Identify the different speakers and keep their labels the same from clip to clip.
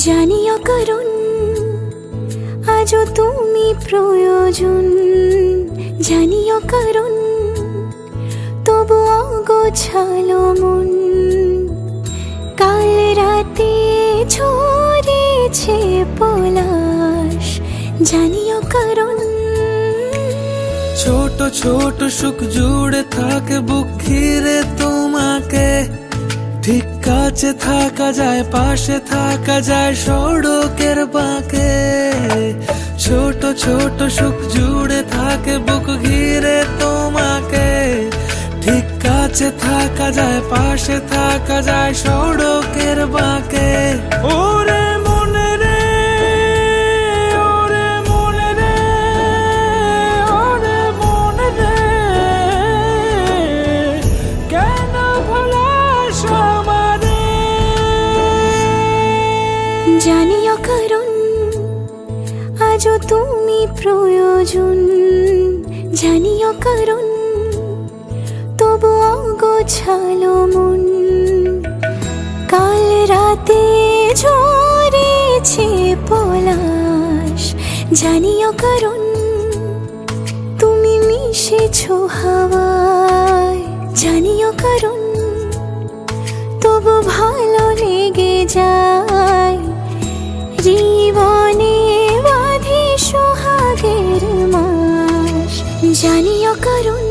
Speaker 1: জানিও কারণ আজও তুমি প্রয়োজন, জানিও কারণ তবু অগোছালো মন। কাল রাতে ঝরেছে পলাশ, জানিও কারণ।
Speaker 2: ছোট ছোট সুখ জুড়ে থাকে বুক ঘিরে তোমাকে, ঠিক কাছে থাকা যায়, পাশে থাকা যায় সড়কের বাঁকে। ছোট ছোট সুখ জুড়ে থাকে বুক ঘিরে তোমাকে, ঠিক কাছে থাকা যায়, পাশে থাকা যায় সড়কের বাঁকে। ওরে মনে রে, ওরে মনে রে, ওরে মনে রে, কেন ভোলাস আমারে?
Speaker 1: জানিও কারণ আজও তুমি প্রয়োজন, জানিও কারণ তবু অগোছালো মন। কাল রাতে ঝরেছে পলাশ, জানিও কারণ তুমি মিশেছো হাওয়ায়, জানিও কারণ তবু ভালো লেগে যায়। জীবনে বাঁধে সোহাগের মাস, জানিও কারণ।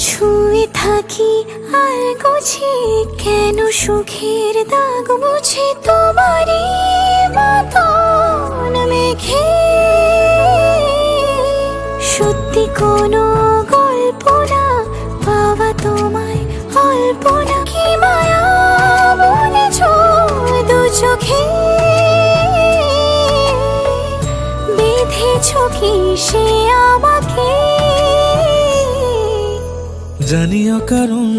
Speaker 1: ছুঁয়ে থাকি আর গোছে কেন সুখের দাগ মুছে তোমারই মতন মেঘে। সত্যি কোনো গল্প না পাওয়া তোমায় অল্প না, কি মায়া বলেছ দু চোখে। বেঁধেছ কি সে আমাকে,
Speaker 2: জানিও কারণ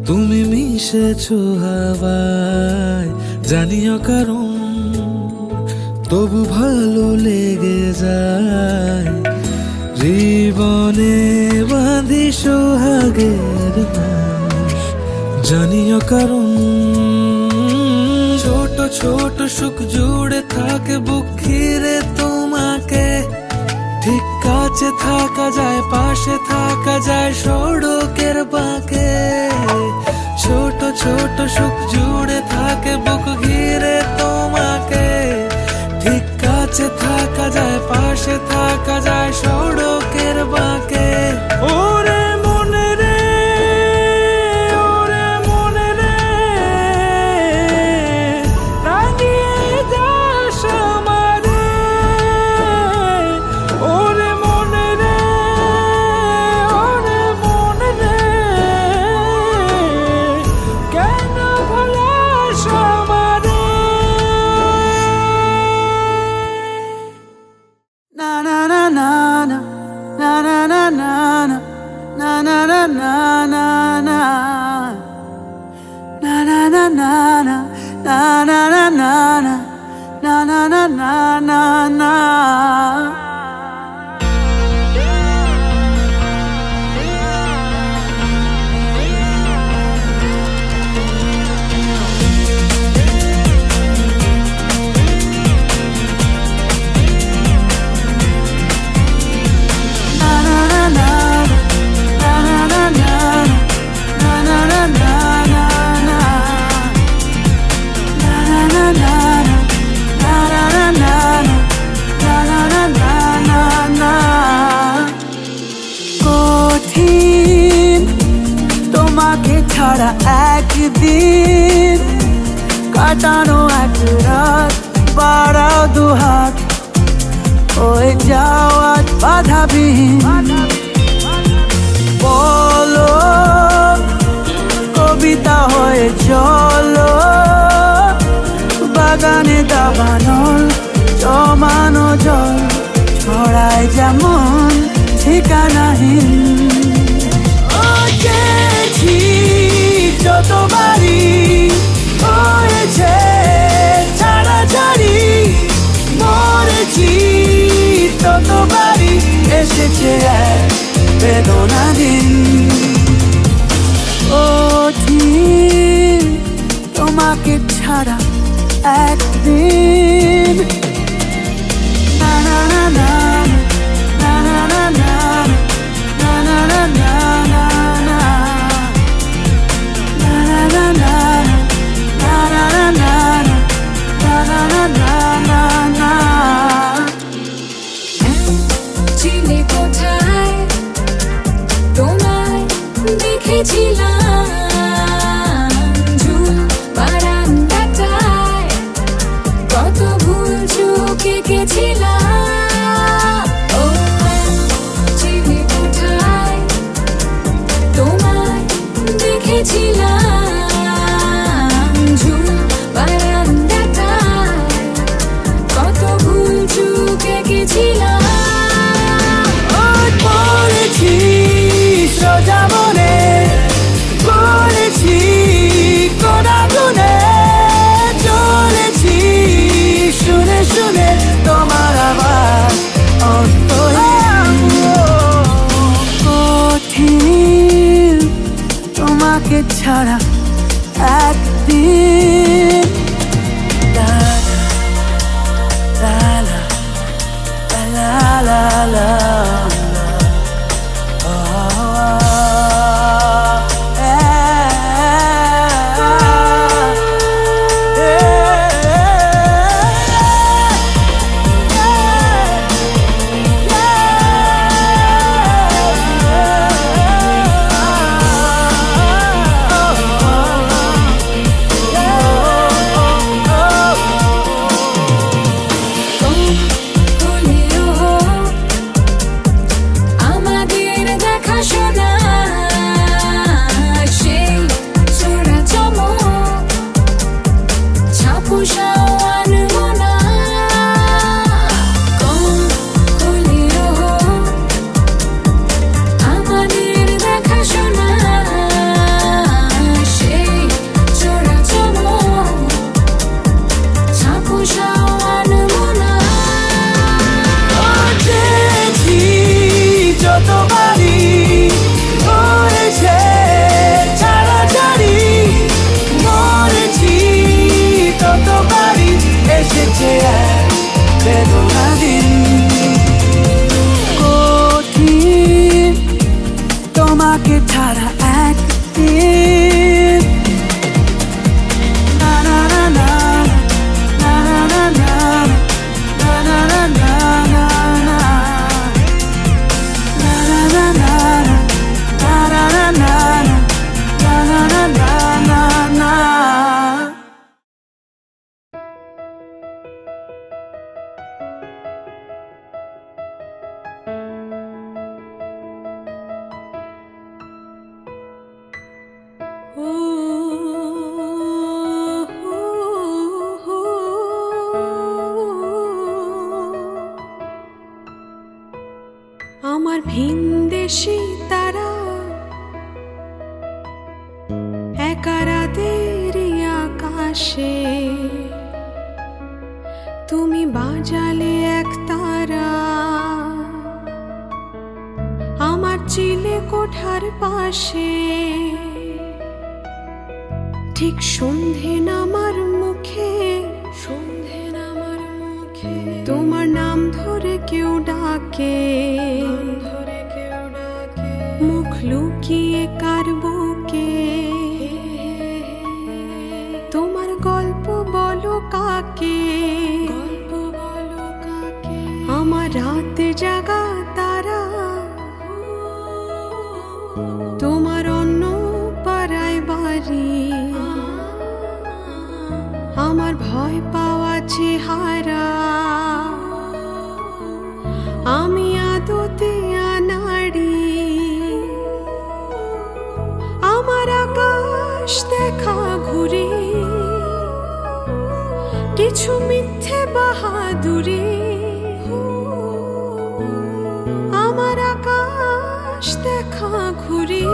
Speaker 2: তুমি মিশেছো হাওয়ায়, জানিও কারণ তবু ভালো লেগে যায়। জীবনে বাঁধি সোহাগের মাস, জানিও কারণ। ছোট ছোট সুখ জুড়ে থাকে বুক ঘিরে তোমাকে, ঠিক কাছে থাকা যায়, পাশে থাকা যায় সড়কের বাঁকে। ছোট ছোট সুখ জুড়ে থাকে বুক ঘিরে তোমাকে, ঠিক কাছে থাকা যায়, পাশে থাকা যায় সড়কের বাঁকে। ওরে মনে রে, ওরে মনে রে, রাঙিয়ে যাস আমারে। ওরে মনে রে, ওরে মনে রে, কেন ভোলাস আমারে? না না না না না না না না না না না না না না na na na na na na na na na na na na na na na. ছাড়া একদিন কাটানো এক রাত, বাড়াও দুহাত হয়ে যাওয়া বাধাবিহীন। বলো কবিতা হয়ে চলো, বাগানে দাবানল জমানো জল ছড়ায় যেমন ঠিকানাহীন। গেছি যতবারই হয়েছে ছাড়াছাড়ি, মরেছি ততবারই এসেছে এক বেদনা দিন। কঠিন তোমাকে ছাড়া একদিন। না না না না না না না না না না না না না
Speaker 1: চিনে কোথায় তোমায় দেখেছিলাম, ঝুল বারান্দাটায় কত ভুল চোখ এঁকেছিলাম। ও চিনে কোথায় তোমায় দেখেছিলাম, ঝুল বারান্দাটায় কত ভুল চোখ এঁকেছিলাম।
Speaker 2: পড়েছি সোজা মনে, পড়েছি কোনা গুনে, চলেছি শুনে শুনে তোমার আবার কঠিন তোমাকে ছাড়া একদিন। লা লা লা লা লা লা। কঠিন তোমাকে ছাড়া একদিন। না না না না না না না না না না না না
Speaker 1: আমার ভিনদেশী তারা একা রাতের আকাশে, তুমি বাজালে এক তারা আমার চিলে কোঠার পাশে। ঠিক সন্ধে নামার মুখে, সন্ধে নামার মুখে তোমার নাম ধরে কেউ ডাকে, মুখ লুকিয়ে কার বুকে। তোমার গল্প বলো কাকে, গল্প বলো কাকে। আমার রাত জাগা তারা তোমার অন্য পাড়ায় বাড়ি, আমার ভয় পাওয়া চেহারা আমি আদতে আনাড়ি। আমার আকাশ দেখা ঘুরে কিছু মিথ্যে বাহাদুরি আমার আকাশ দেখা ঘুরি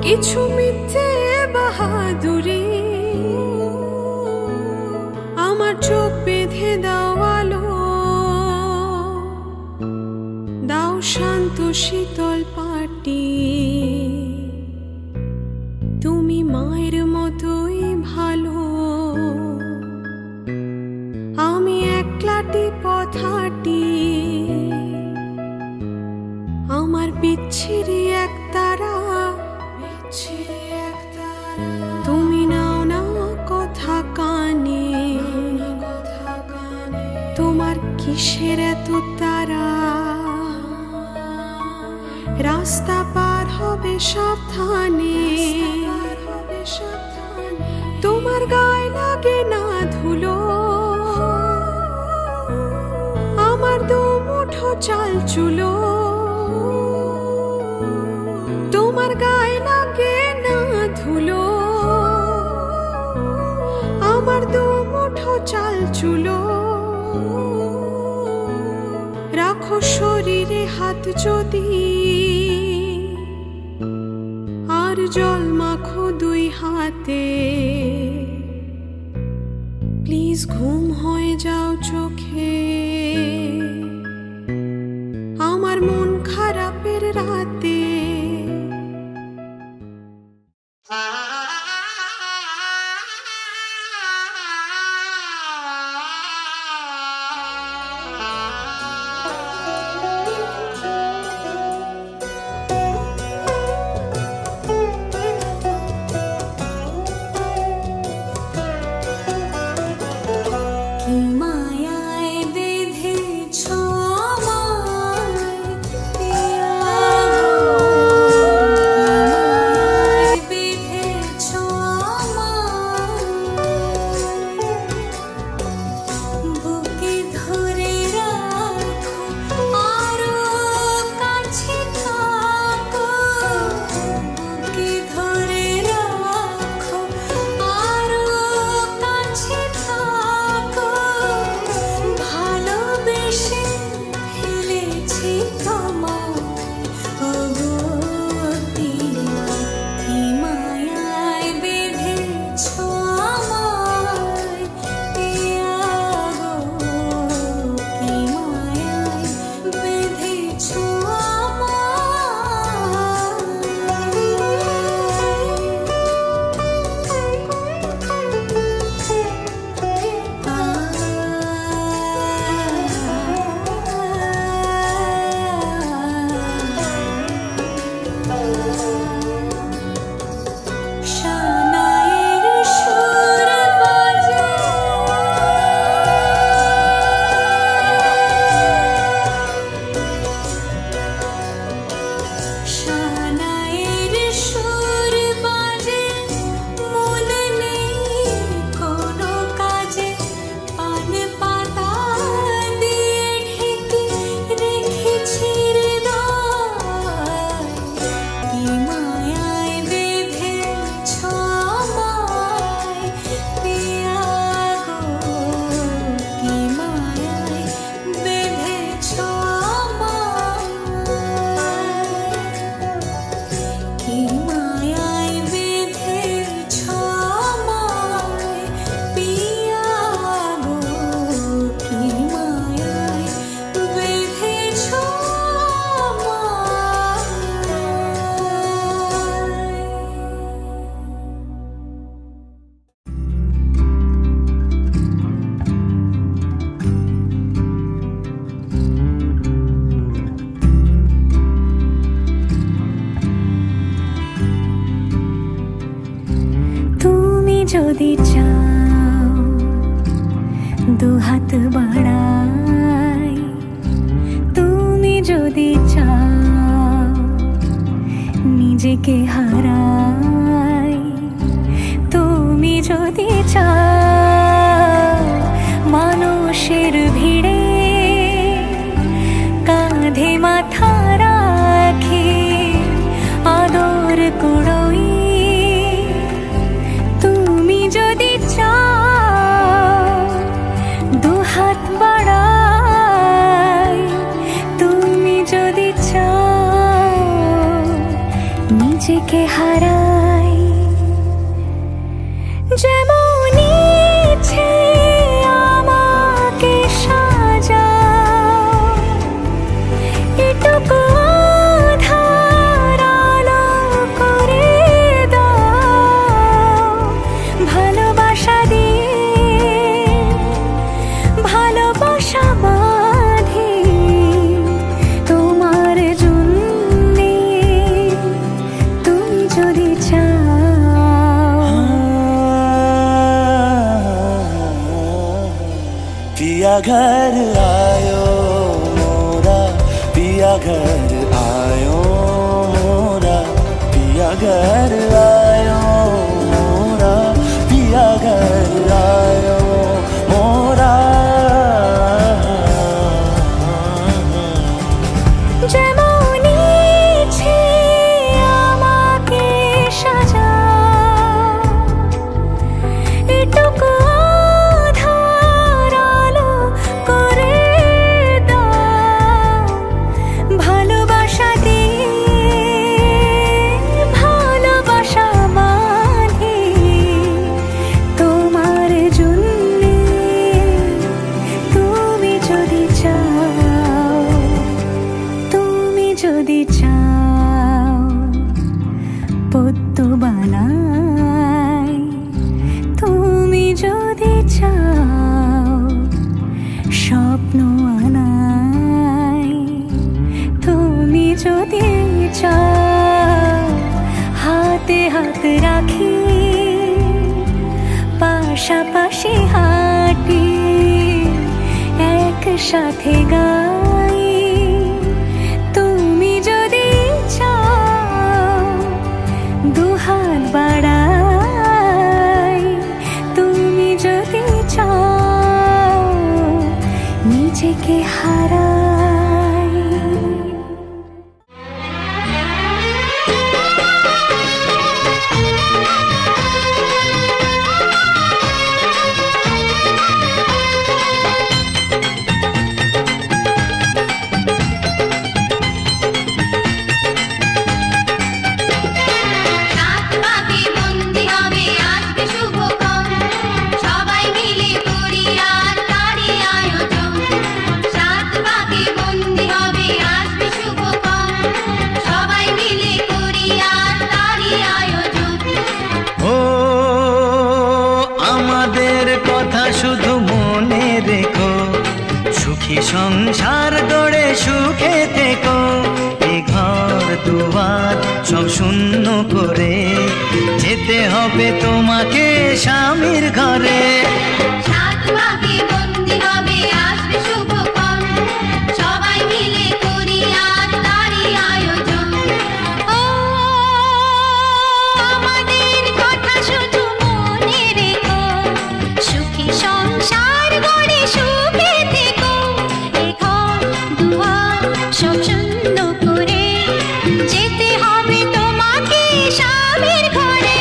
Speaker 1: কিছু মিথ্যে বাহাদুরি আমার চোখ বেঁধে দাও আলো দাও শান্ত শীতল পাটি তুমি মায়ের মতোই ভালো আমি একলাটি পথাটি আমার বিচ্ছিরি এক তারা তুমি নাও না কথা কানে তোমার কিসের এত তারা রাস্তা পার হবে সাবধানে তোমার গায়ে লাগে না ধুলো আমার দু মুঠো চাল চুলো তোমার গায়ে লাগে না ধুলো আমার দু মুঠো চাল চুলো রাখো শরীরে হাত যদি আর জল মাখো দুই হাতে প্লিজ ঘুম হয়ে যাও চোখে আমার মন খারাপের রাতে
Speaker 3: যদি চাও দু হাত বাড়াই তুমি যদি চাও নিজেকে হারাই তুমি যদি চাও মানুষের ভিড়ে কাঁধে মাথা রাখি আদর কুড়োই তুমি যদি চাও নিজেকে হারাই। যেমন ইচ্ছে আমাকে সাজাও, এটুকু আধার আলো করে দাও। ভালোবাসা দিয়ে ভালোবাসা বাঁধি তোমার জন্যে, তুমি যদি চাও।
Speaker 4: पिया घर आयो मोरा, पिया घर आयो मोरा, पिया घर आयो मोरा, पिया घर आयो मोरा।
Speaker 3: যেমন ইচ্ছে আমাকে সাজাও, এটুকু আধার আলো করে দাও। ভালোবাসা দিয়ে ভালোবাসা বাঁধি তোমার জন্যে, তুমি যদি চাও, তুমি যদি চাও। পদ্ম বানাই তুমি যদি চাও, স্বপ্ন আনাই তুমি যদি চাও। হাতে হাত রাখি পাশাপাশি হাঁটি, একসাথে গাই তুমি যদি চাও। দুহাত বাড়াই তুমি যদি চাও, নিজেকে হারাই।
Speaker 5: রাত পাখি বন্দি হবে আজকে শুভক্ষণ, সবাই মিলে করি আর তারই আয়োজন। রাত পাখি বন্দি হবে আজকে শুভক্ষণ, সবাই মিলে করি আর তারই আয়োজন।
Speaker 4: ও আমাদের কথা শুধু মনে রেখো, সুখী সংসার গড়ে সুখে থেকো। এ ঘর দুয়ার সব শূন্য করে যেতে হবে তোমাকে স্বামীর ঘরে।
Speaker 5: রাত পাখি বন্দি হবে আসবে শুভক্ষণ, সবাই মিলে করি আর তারই আয়োজন। ও আমাদের কথা শুধু মনে রেখো, সুখী সংসার গড়ে সুখে থেকো। এ ঘর দুয়ার সব শূন্য করে যেতে হবে তোমাকে স্বামীর ঘরে।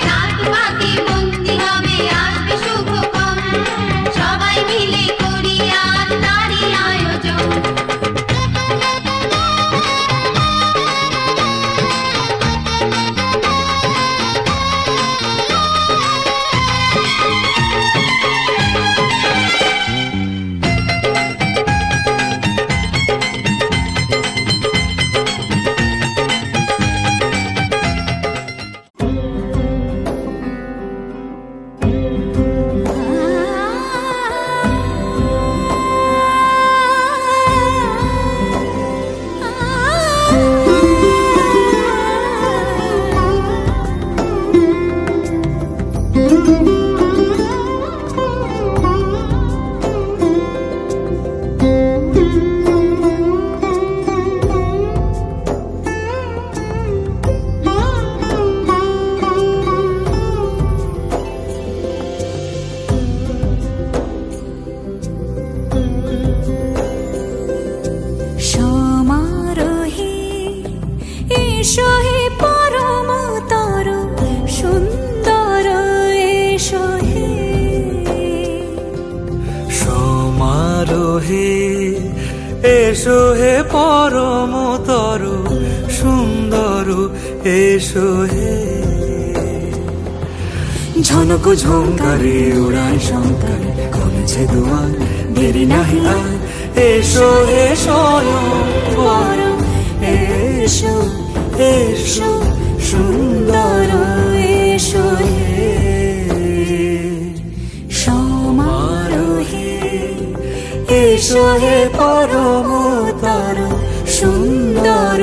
Speaker 5: রাত পাখি বন্দি হবে আসবে শুভক্ষণ, সবাই মিলে করি আর তারই আয়োজন।
Speaker 2: হে এসো হে পরমতর সুন্দর এসো হে
Speaker 3: ঝনক ঝঙ্কারে উড়ায় শঙ্কারে করেছে দুয়ার দেরি নাহি আর
Speaker 2: এসো এসো
Speaker 3: বড় এসো এসো সুন্দর এসো হে সমারোহে এসো হে পরমতর সুন্দর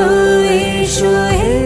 Speaker 3: এসো হে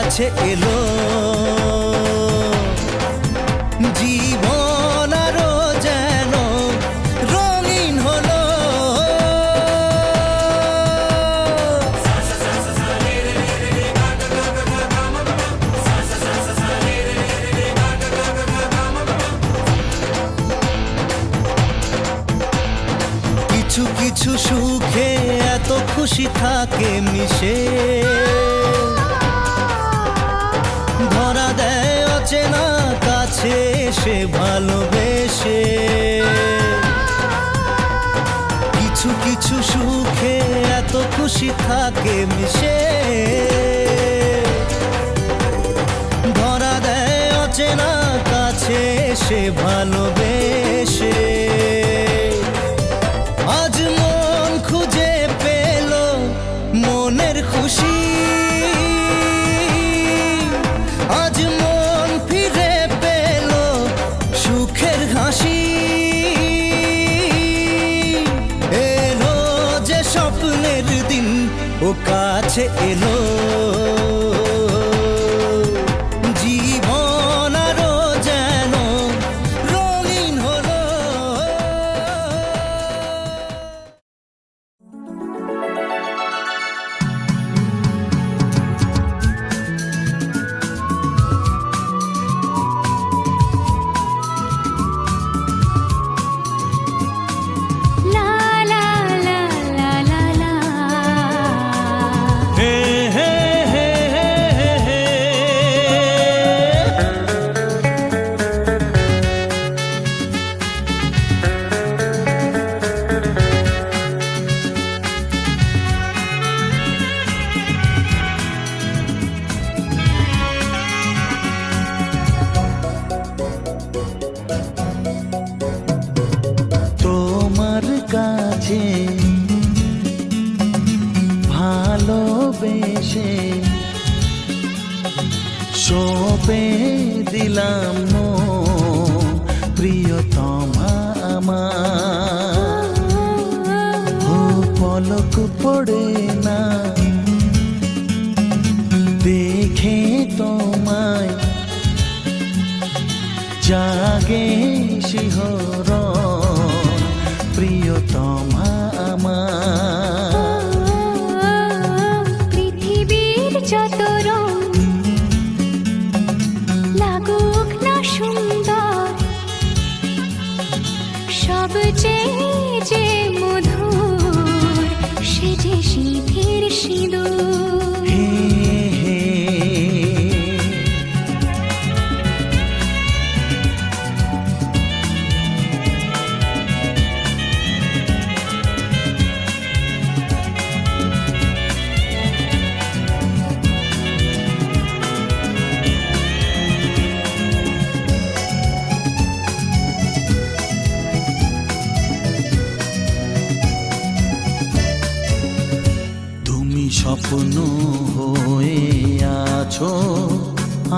Speaker 6: কাছে এলো জীবন আরো যেন রঙিন হলো কিছু কিছু সুখে এত খুশি থাকে মিশে ধরা দেয় অচেনা কাছে সে ভালোবেসে কিছু কিছু সুখে এত খুশি থাকে মিশে ধরা দেয় অচেনা কাছে সে ভালোবেসে আজ মন খুঁজে পেল ও কাছে এলো জীবন আরো যেন রঙিন হলো। তোমার কাছে ভালোবেসে সঁপে দিলাম প্রিয়তমা আমার। ও পলক পড়ে না দেখে তোমায় জাগে শিহরণ প্রিয়তমা আমার।
Speaker 7: পৃথিবীর যত রং লাগুক না সুন্দর, সবচেয়ে যে মধুর সে যে সিঁথির সিঁদুর।
Speaker 6: হে হে স্বপ্ন হয়ে আছো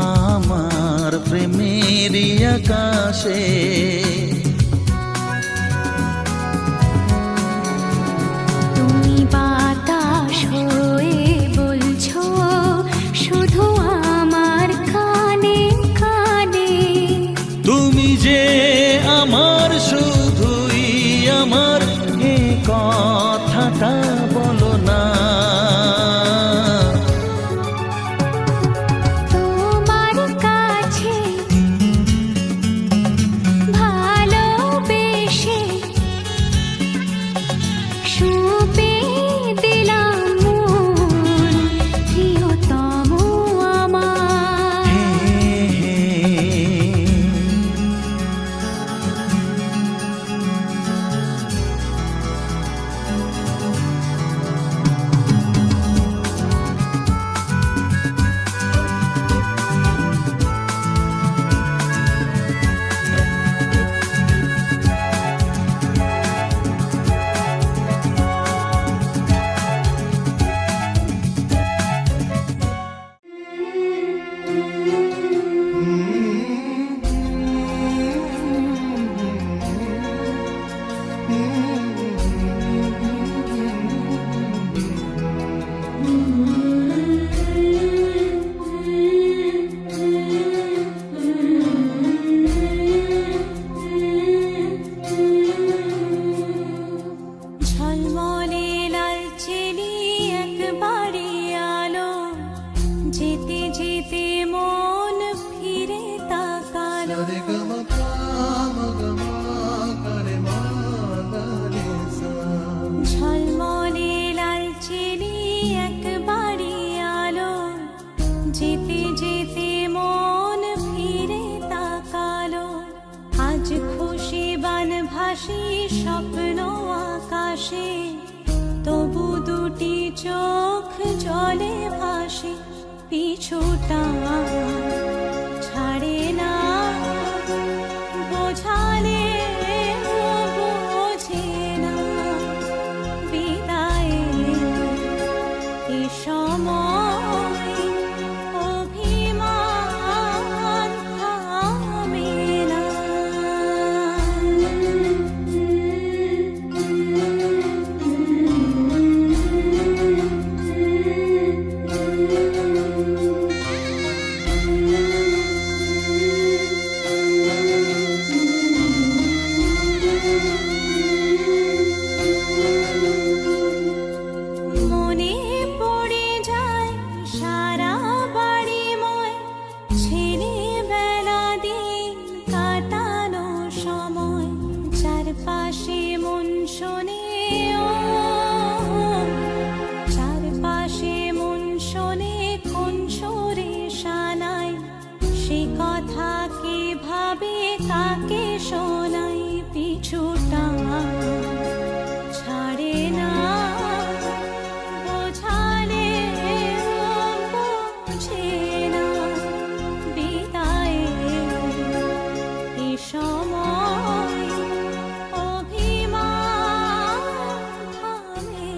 Speaker 6: আমার প্রেমের আকাশে।
Speaker 7: তুমি বাতাস হয়ে বলছো শুধু আমার কানে কানে।
Speaker 6: তুমি যে আমার শুধুই আমার এ কথাটা বলো না।
Speaker 1: স্বপ্ন আকাশে তবু দুটি চোখ জলে ভাসে পিছুটা ছাড়ে না বোঝালে বোঝে না বিদায়ে এ সময় অভিমান থামে না।
Speaker 7: শোনে ও চারপাশে মন শোনে কোন সুরে শানাই সে কথা কে ভাবে কাকে শোনাই পিছুটা ছাড়ে না বোঝালে বুঝে না বিদায় এ সময় অভিমান থামে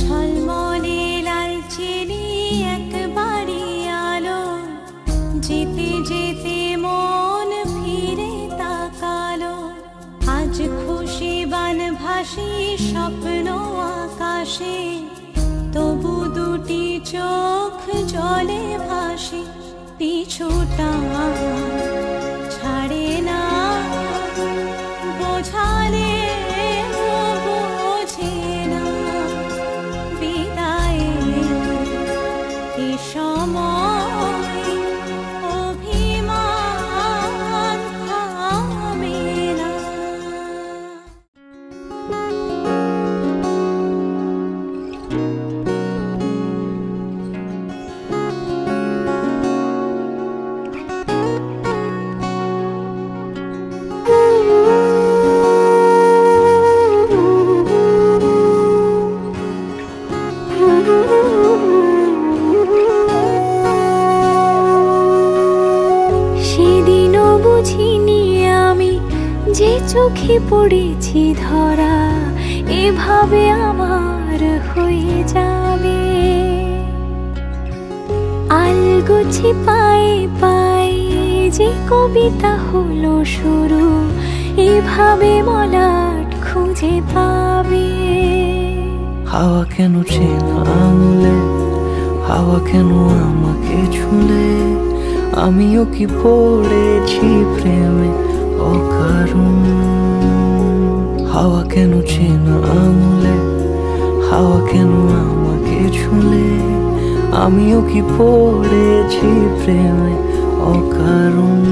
Speaker 7: ঝলমলে লালচেলি একবারই আলো যেতে যেতে মন ফিরে তাকালো আজ খুশি বানভাসি স্বপ্ন আকাশে তবু দুটি চোখ জলে ভাসে পিছুটা ছাড়ে না বোঝালে বোঝে না বিদায় এ সময় অভিমান থামে না সেদিনও বুঝিনি আমি যে চোখে পড়েছি ধরা এভাবে আমার হয়ে যাবে আলগোছে পায়ে পায়ে যে কবিতা হলো শুরু এভাবে মলাট খুঁজে পাবে
Speaker 2: হাওয়া কেন চেনা আঙুলে হাওয়া কেন আমাকে ছুলে আমিও কি পড়েছি প্রেমে অকারণ হাওয়া কেন চেনা আঙুলে হাওয়া কেন আমাকে ছুলে আমিও কি পড়েছি প্রেমে অকারণ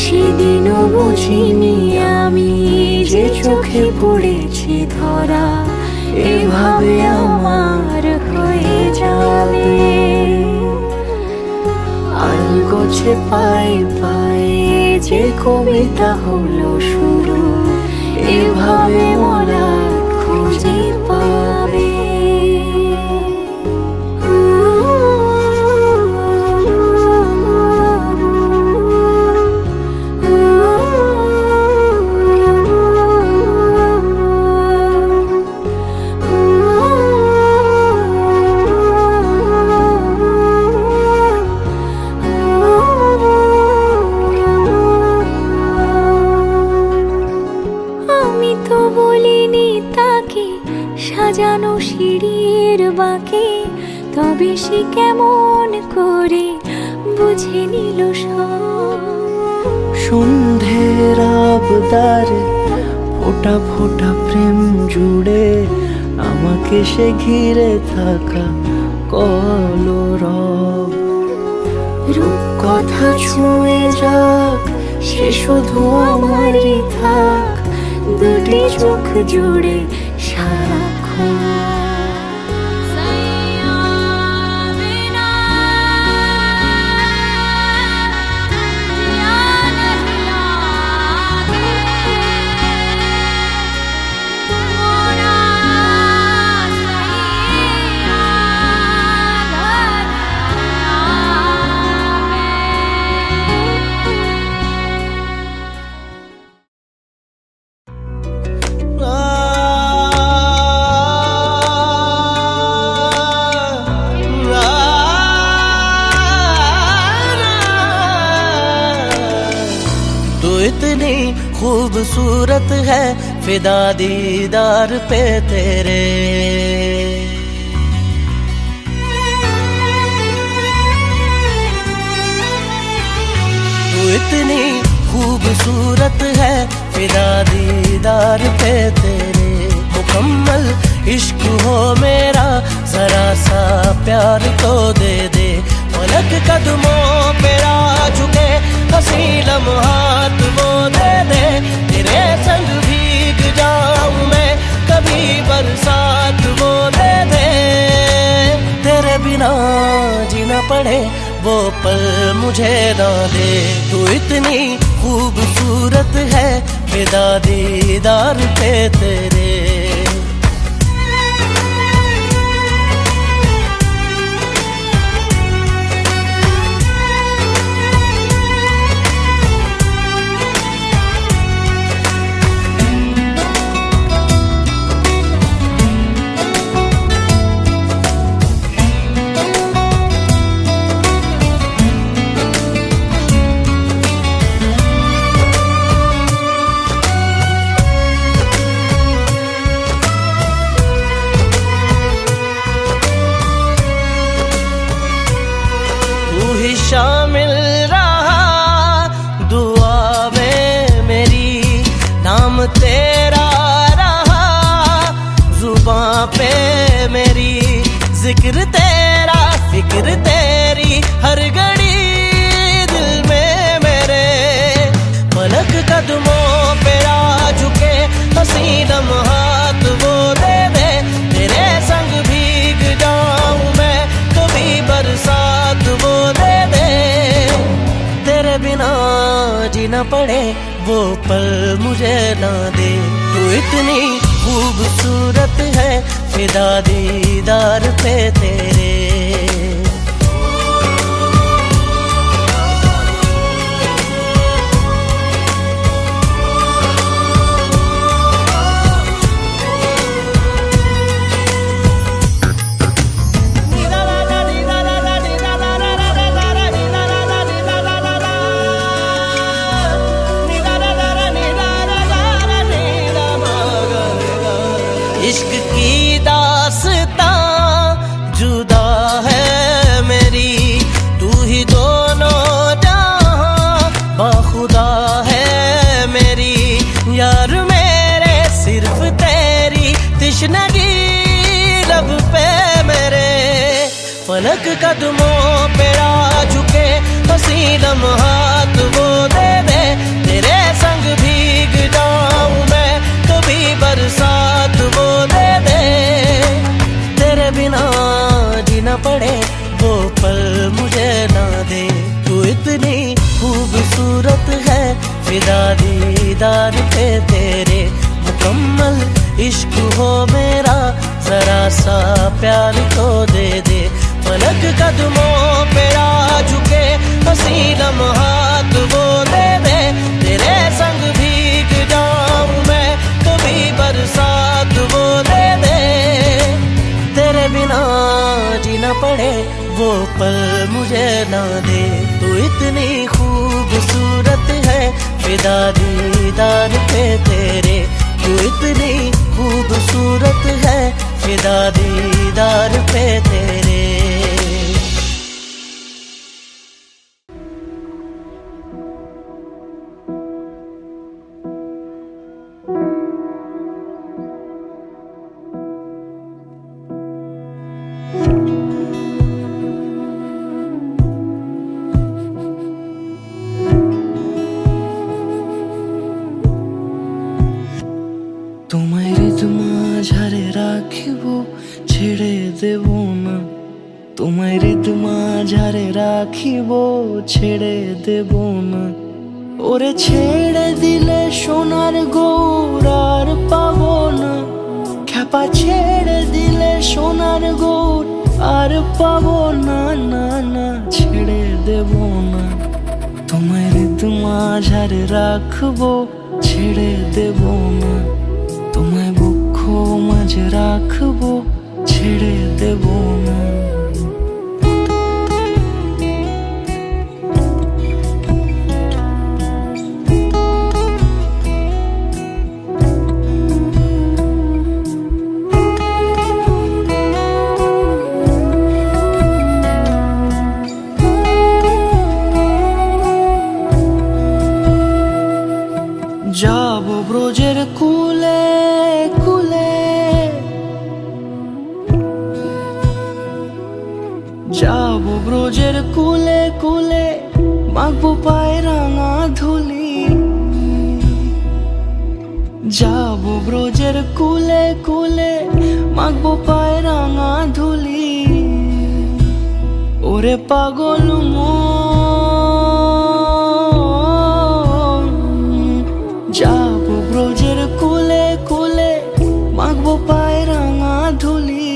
Speaker 7: সেদিনও বুঝিনি আমি যে চোখে পড়েছি ধরা এভাবে আমার হয়ে যাবে আলগোছে পায়ে পায়ে যে কবিতা হলো শুরু এভাবে মোরা খুঁজে পাবে সাজানো সিঁড়ির বাঁকে তবে সে কেমন করে বুঝে নিল সব
Speaker 2: সন্ধ্যের আবদারে ফোটা ফোটা প্রেম জুড়ে আমাকে সে ঘিরে থাকা কলরব
Speaker 7: রূপ কথা ছুঁয়ে যাক সে শুধু আমারই থাক দুটি চোখ জুড়ে সারাক্ষণ
Speaker 6: इतनी खूबसूरत है फिदा दीदार पे तेरे तू इतनी खूबसूरत है फिदा दीदार पे तेरे मुकम्मल इश्क हो मेरा जरा सा प्यार तो दे दे पलक कदमों पे आ झुके, हंसी लम्हात वो दे दे। तेरे संग भीग जाऊं मैं कभी बरसात वो दे दे। तेरे बिना जीना पड़े वो पल मुझे ना दे। तू इतनी खूबसूरत है फिदा दीदार पे तेरे। शामिल रहा दुआ में मेरी, नाम तेरा रहा जुबां पे मेरी। जिक्र तेरा फिक्र तेरी हर घड़ी दिल में मेरे। पलक कदमों पे आ झुके, हंसी लम्हात वो दे दे। तेरे संग भीग जाऊं मैं कभी बरसात वो दे दे। तेरे बिना जीना पड़े वो पल मुझे ना दे। तू इतनी खूबसूरत है फिदा दीदार पे तेरे। इश्क की दास्तां जुदा है मेरी, तू ही दोनों जहां बाखुदा है मेरी। यार मेरे सिर्फ तेरी तिश्नगी लब पे मेरे। पलक कदमों पे आ झुके, हंसी लम्हात वो दे दे। तेरे संग भीग जाऊं मैं कभी बरसात वो दे दे। तेरे बिना जीना पड़े वो पल मुझे ना दे। तू इतनी खूबसूरत है फिदा दीदार पे तेरे। मुकम्मल इश्क हो मेरा जरा सा प्यार तो दे दे। पलक कदमों पे आ झुके, हंसी लम्हात वो दे दे। तेरे संग भीग जाऊं मैं कभी बरसात वो दे दे। तेरे बिना जीना पड़े वो पल मुझे ना दे। तू इतनी खूबसूरत है फिदा दीदार पे तेरे। तू इतनी खूबसूरत है फिदा दीदार पे तेरे।
Speaker 2: তোমায় রিদমা ঝাড়ে রাখিব ছেড়ে দেব না। তোমায় রিদমা ঝাড়ে রাখিব ছেড়ে দেব না। ওরে ছেড়ে দিলে সোনার গৌর আর পাবো না। খ্যাপা ছেড়ে দিলে সোনার গৌর আর পাবো না। না না ছেড়ে দেব না। তোমায় রিদমা ঝাড়ে রাখবো ছেড়ে দেব না। তোমায় বক্ষ মাঝে রাখবো ছেড়ে দেব না। যাবো ব্রজের কুলে কুলে
Speaker 8: ব্রজের কুলে কুলে মাখবো পায়ে রাঙা ধুলি, যাবো ব্রজের কুলে কুলে মাখবো পায়ে রাঙা ধুলি। ওরে পাগল মন, যাবো ব্রজের কুলে কুলে মাখবো পায়ে রাঙা ধুলি।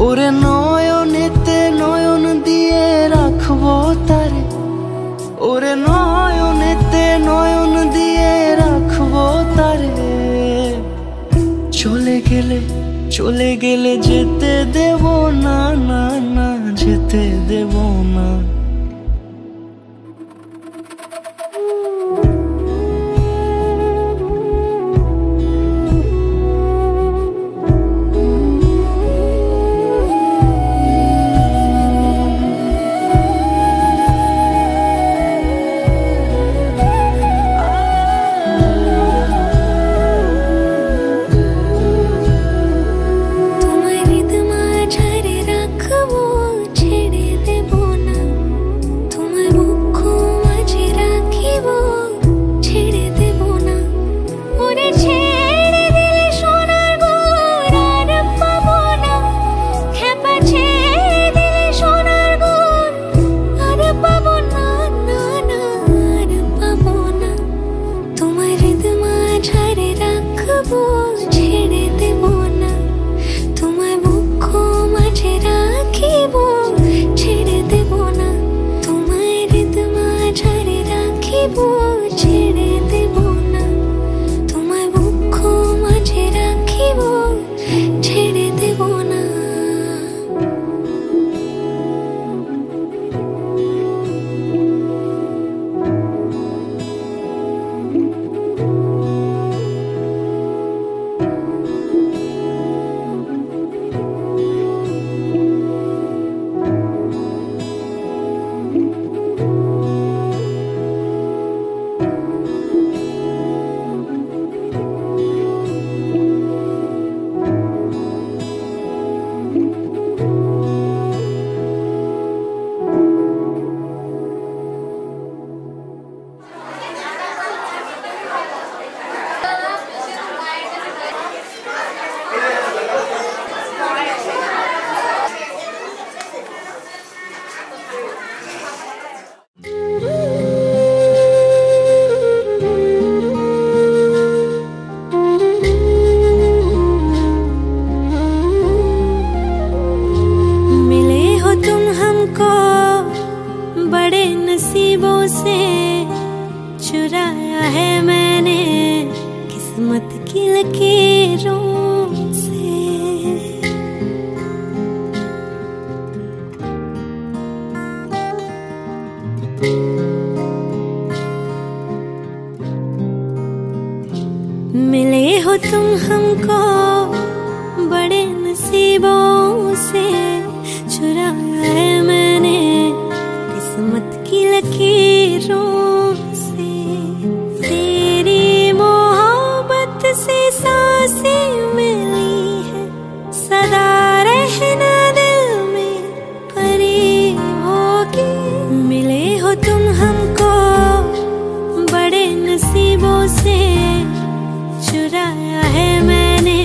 Speaker 8: ওরে নয়নেতে নয়ন দিয়ে রাখবো তারে, ওরে নয়নেতে নয়ন দিয়ে রাখবো তারে। চলে গেলে যেতে দেব না, না না যেতে দেব না।
Speaker 1: मिले हो तुम हमको बड़े नसीबों से, चुराया है मैंने किस्मत की लकीरों से। तेरी मोहब्बत से सांसें मिली है, सदा रहना दिल में परी होगी। मिले हो तुम हमको बड़े नसीबों से, चुराया है मैंने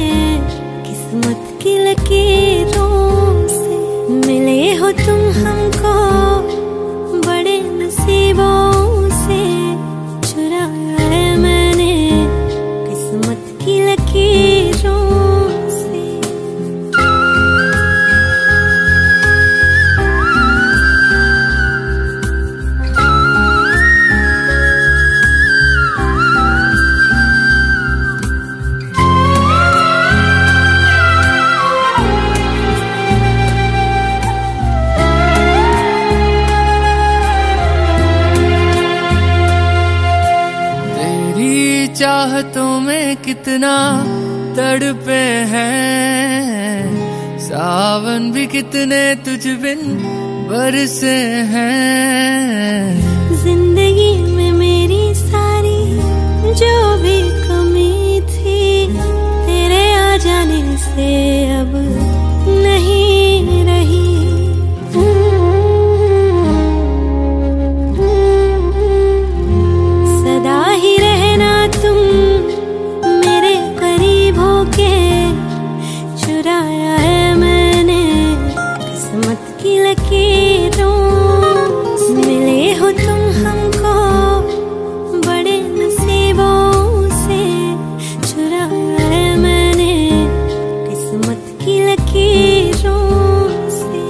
Speaker 1: किस्मत की लकीरों से। मिले हो तुम हमको बड़े नसीबों से, चुराया है मैंने किस्मत की लकीरों से।
Speaker 2: चाहतों में कितना तड़पे हैं, सावन भी कितने तुझ बिन बरसे हैं।
Speaker 1: जिंदगी में मेरी सारी जो भी कमी थी, तेरे आ जाने से अब नहीं रही। रोज मिले हो तुम हमको बड़े नसीबों से, चुराया है मैंने किस्मत की लकीरों से।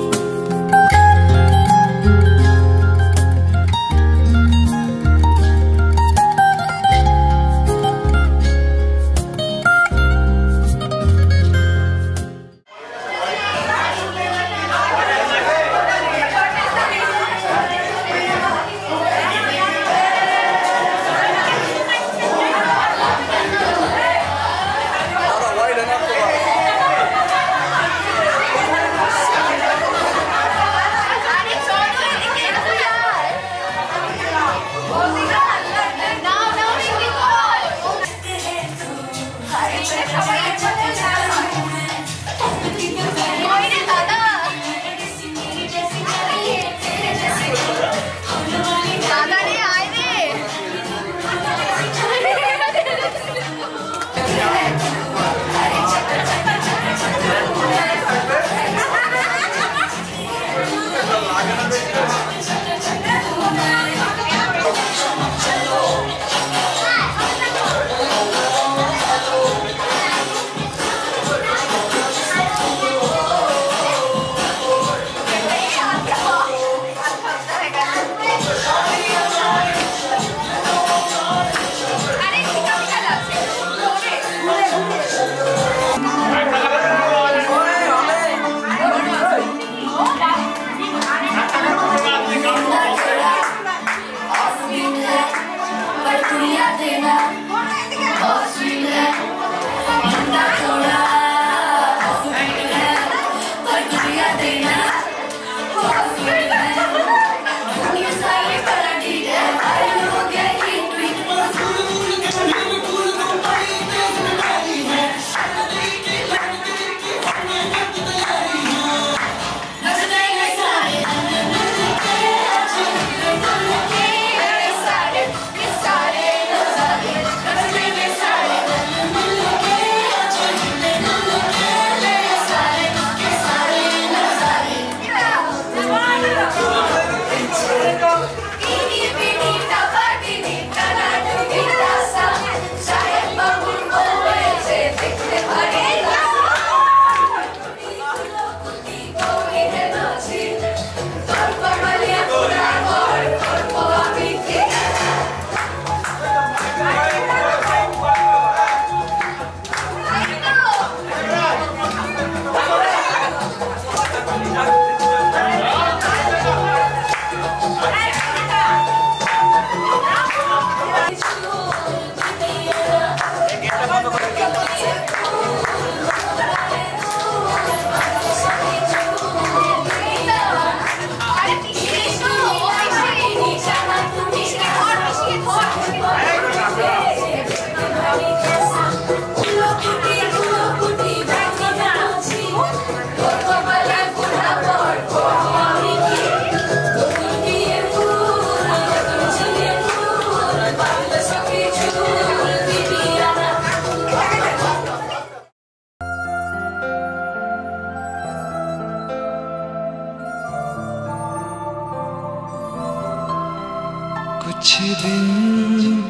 Speaker 2: कुछ दिन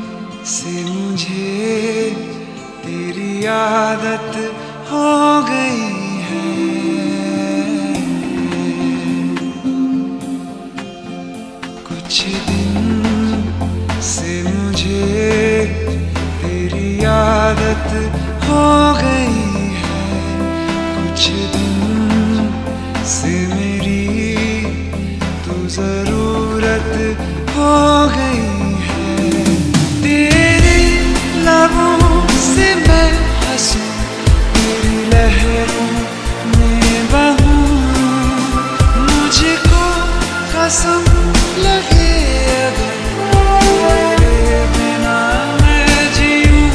Speaker 2: से मुझे तेरी आदत हो गई है, कुछ दिन से मुझे तेरी आदत हो गई है, कुछ दिन से मेरी तू जरूरत हो गई है। तेरे लबों से मैं हंसूं, तेरी लहरों में बहूं, मुझको कसम लगे अगर तेरे बिना मैं जीऊं।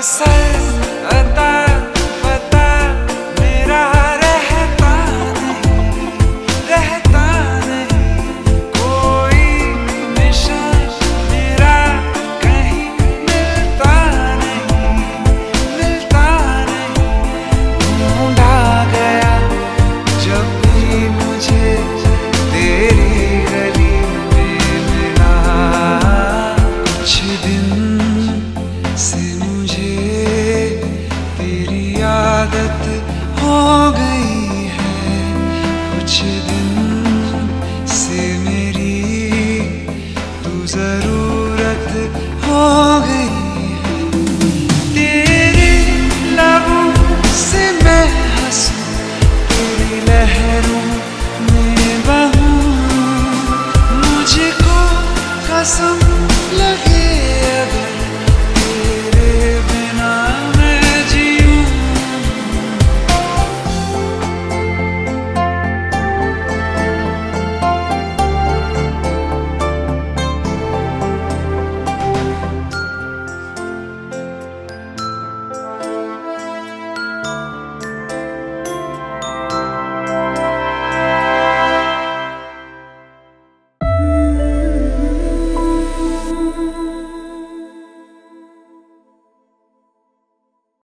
Speaker 2: myself.